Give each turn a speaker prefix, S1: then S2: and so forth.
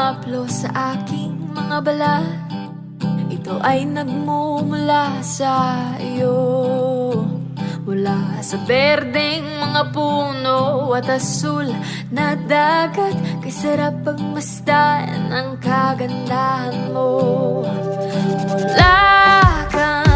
S1: humaplo sa aking mga balat. Ito ay nagmumula sa iyo, mula sa berdeng mga puno at asul na dagat. Kay sarap pagmasdan ang kagandahan mo. Wala kang